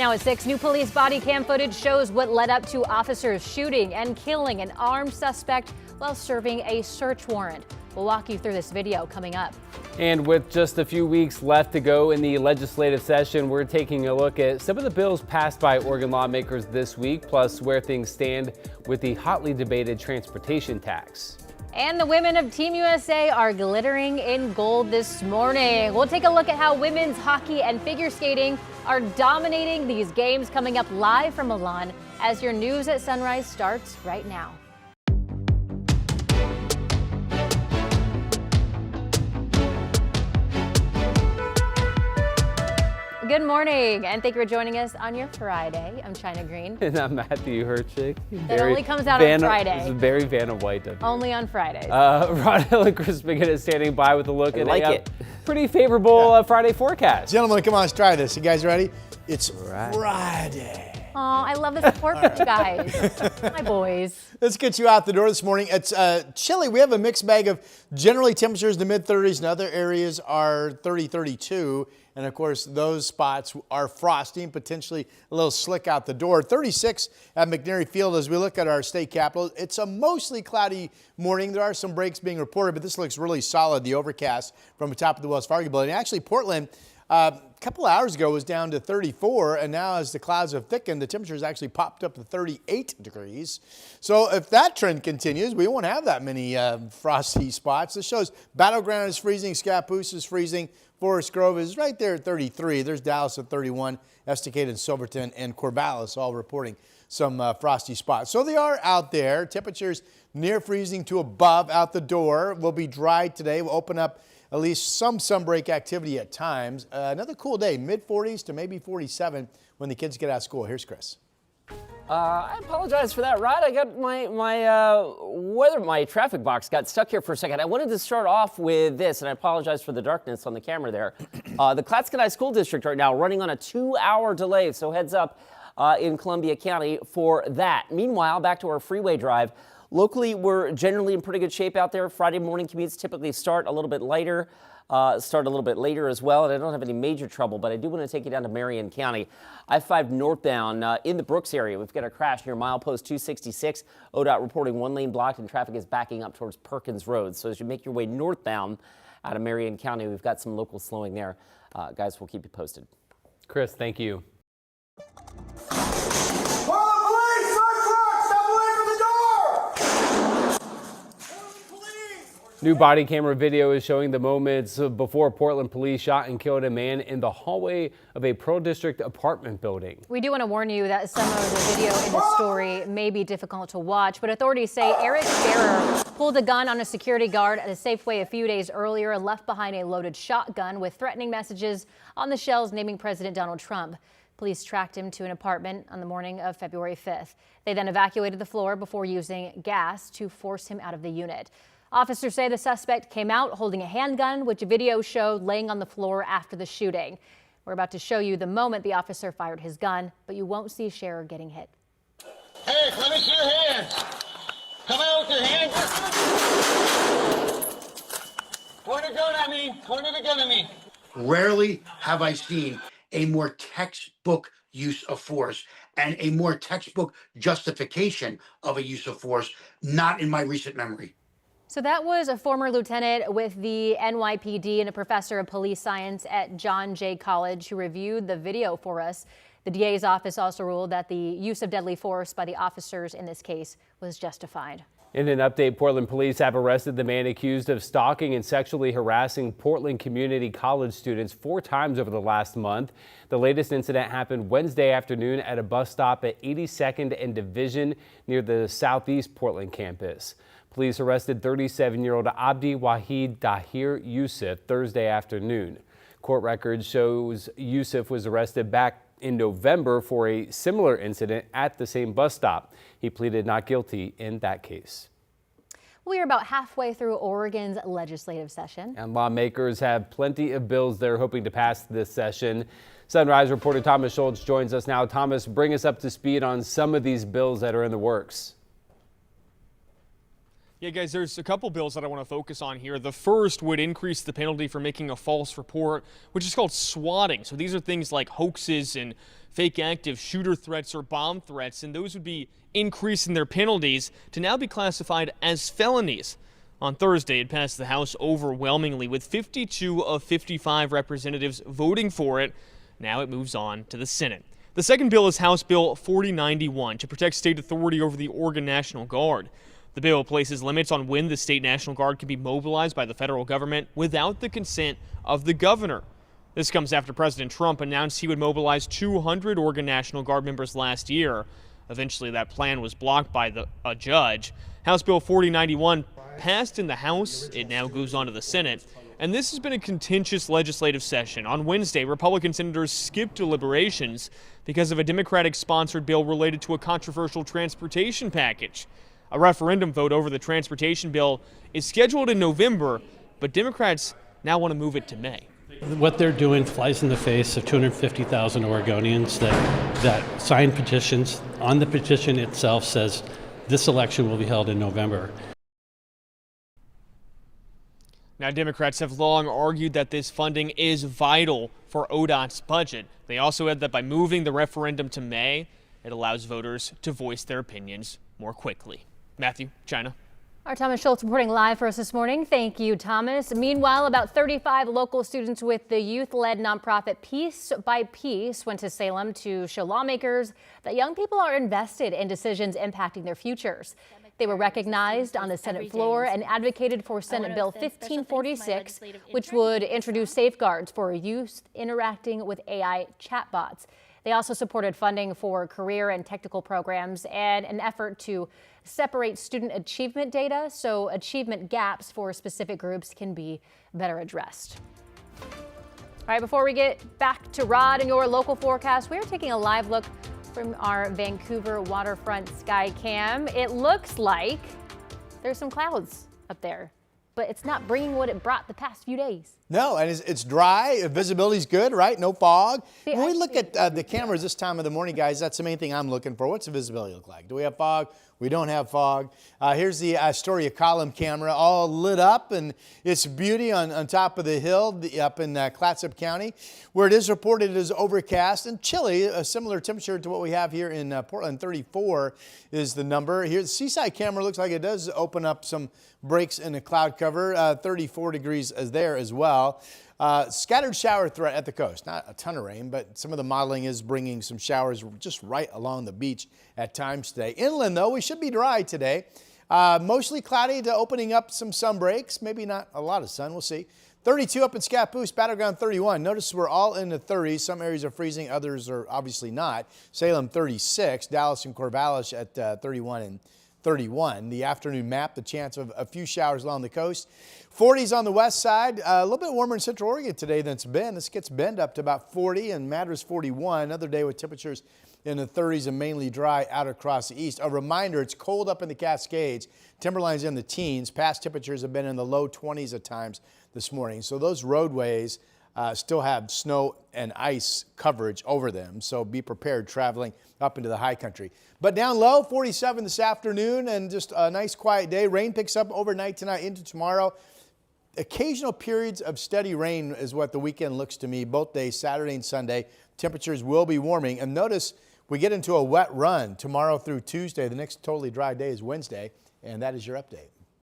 Now at 6, new police body cam footage shows what led up to officers shooting and killing an armed suspect while serving a search warrant. We'll walk you through this video coming up. And with just a few weeks left to go in the legislative session, we're taking a look at some of the bills passed by Oregon lawmakers this week, plus where things stand with the hotly debated transportation tax. And the women of Team USA are glittering in gold this morning. We'll take a look at how women's hockey and figure skating are dominating these games, coming up live from Milan as your news at sunrise starts right now. Good morning, and thank you for joining us on your Friday. I'm China Green. And I'm Matthew Herchick. It only comes out on Friday. This is very Vanna White of you. Only on Fridays. Ron Hill and Chris Biggett is standing by with a look at a pretty favorable Friday forecast. Gentlemen, come on, let's try this. You guys ready? It's Friday. Oh, I love the support from you guys. My boys. Let's get you out the door this morning. It's chilly. We have a mixed bag of generally temperatures in the mid-30s, and other areas are 30, 32. And of course, those spots are frosty and potentially a little slick out the door. 36 at McNary Field as we look at our state capitol. It's a mostly cloudy morning. There are some breaks being reported, but this looks really solid, the overcast from the top of the Wells Fargo building. Actually, Portland, a couple hours ago was down to 34, and now as the clouds have thickened, the temperatures actually popped up to 38 degrees. So if that trend continues, we won't have that many frosty spots. This shows Battleground is freezing, Scappoose is freezing, Forest Grove is right there at 33. There's Dallas at 31, Estacade and Silverton and Corvallis all reporting some frosty spots. So they are out there. Temperatures near freezing to above out the door. Will be dry today. We'll open up at least some sunbreak activity at times. Another cool day, mid-40s to maybe 47 when the kids get out of school. Here's Chris. I apologize for that, Rod. I got my traffic box got stuck here for a second. I wanted to start off with this, and I apologize for the darkness on the camera there. The Clatskanie School District right now running on a 2-hour delay, so heads up in Columbia County for that. Meanwhile, back to our freeway drive. Locally, we're generally in pretty good shape out there. Friday morning commutes typically start a little bit later. As well, and I don't have any major trouble, but I do want to take you down to Marion County. I-5 northbound in the Brooks area. We've got a crash near milepost 266. ODOT reporting one lane blocked and traffic is backing up towards Perkins Road. So as you make your way northbound out of Marion County, we've got some local slowing there. Guys, we'll keep you posted. Chris, thank you. New body camera video is showing the moments before Portland police shot and killed a man in the hallway of a Pearl District apartment building. We do want to warn you that some of the video in the story may be difficult to watch, but authorities say Eric Farrer pulled a gun on a security guard at a Safeway a few days earlier and left behind a loaded shotgun with threatening messages on the shells naming President Donald Trump. Police tracked him to an apartment on the morning of February 5th. They then evacuated the floor before using gas to force him out of the unit. Officers say the suspect came out holding a handgun, which a video showed laying on the floor after the shooting. We're about to show you the moment the officer fired his gun, but you won't see Scherer getting hit. Hey, let me see your hands. Come out with your hands. Point a gun at me. Point the gun at me. Rarely have I seen a more textbook use of force and a more textbook justification of a use of force, not in my recent memory. So that was a former lieutenant with the NYPD and a professor of police science at John Jay College who reviewed the video for us. The DA's office also ruled that the use of deadly force by the officers in this case was justified. In an update, Portland police have arrested the man accused of stalking and sexually harassing Portland Community College students 4 times over the last month. The latest incident happened Wednesday afternoon at a bus stop at 82nd and Division near the Southeast Portland campus. Police arrested 37-year-old Abdi Wahid Dahir Yusuf Thursday afternoon. Court records shows Yusuf was arrested back in November for a similar incident at the same bus stop. He pleaded not guilty in that case. We are about halfway through Oregon's legislative session. And lawmakers have plenty of bills they're hoping to pass this session. Sunrise reporter Thomas Schultz joins us now. Thomas, bring us up to speed on some of these bills that are in the works. Yeah, guys, there's a couple bills that I want to focus on here. The first would increase the penalty for making a false report, which is called swatting. So these are things like hoaxes and fake active shooter threats or bomb threats, and those would be increasing their penalties to now be classified as felonies. On Thursday, it passed the House overwhelmingly with 52 of 55 representatives voting for it. Now it moves on to the Senate. The second bill is House Bill 4091 to protect state authority over the Oregon National Guard. The bill places limits on when the state National Guard can be mobilized by the federal government without the consent of the governor. This comes after President Trump announced he would mobilize 200 Oregon National Guard members last year. Eventually, that plan was blocked by a judge. House Bill 4091 passed in the House. It now goes on to the Senate. And this has been a contentious legislative session. On Wednesday, Republican senators skipped deliberations because of a Democratic-sponsored bill related to a controversial transportation package. A referendum vote over the transportation bill is scheduled in November, but Democrats now want to move it to May. What they're doing flies in the face of 250,000 Oregonians that signed petitions. On the petition itself says this election will be held in November. Now, Democrats have long argued that this funding is vital for ODOT's budget. They also add that by moving the referendum to May, it allows voters to voice their opinions more quickly. Matthew, China. Our Thomas Schultz reporting live for us this morning. Thank you, Thomas. Meanwhile, about 35 local students with the youth-led nonprofit Piece by Piece went to Salem to show lawmakers that young people are invested in decisions impacting their futures. They were recognized on the Senate floor and advocated for Senate Bill 1546, which would introduce safeguards for youth interacting with AI chatbots. They also supported funding for career and technical programs and an effort to separate student achievement data so achievement gaps for specific groups can be better addressed. All right, before we get back to Rod and your local forecast, we're taking a live look from our Vancouver waterfront sky cam. It looks like there's some clouds up there, but it's not bringing what it brought the past few days. No, and it's dry. Visibility's good, right? No fog. When we look at the cameras this time of the morning, guys, that's the main thing I'm looking for. What's the visibility look like? Do we have fog? We don't have fog. Here's the Astoria column camera all lit up, and it's beauty on top of the hill up in Clatsop County, where it is reported it is overcast and chilly. A similar temperature to what we have here in Portland. 34 is the number. Here, the Seaside camera looks like it does open up some breaks in the cloud cover. 34 degrees is there as well. Scattered shower threat at the coast. Not a ton of rain, but some of the modeling is bringing some showers just right along the beach at times today. Inland, though, we should be dry today. Mostly cloudy to opening up some sun breaks. Maybe not a lot of sun. We'll see. 32 up in Scappoose, Battleground 31. Notice we're all in the 30s. Some areas are freezing, others are obviously not. Salem 36, Dallas and Corvallis at 31 and 31. The afternoon map, the chance of a few showers along the coast. 40s on the west side. A little bit warmer in Central Oregon today than it's been. This gets Bend up to about 40 and Madras 41. Another day with temperatures in the 30s and mainly dry out across the east. A reminder, it's cold up in the Cascades. Timberline's in the teens. Past temperatures have been in the low 20s at times this morning. So those roadways still have snow and ice coverage over them, so be prepared traveling up into the high country. But down low, 47 this afternoon, and just a nice quiet day. Rain picks up overnight tonight into tomorrow. Occasional periods of steady rain is what the weekend looks to me, both days, Saturday and Sunday. Temperatures will be warming, and notice we get into a wet run tomorrow through Tuesday. The next totally dry day is Wednesday, and that is your update.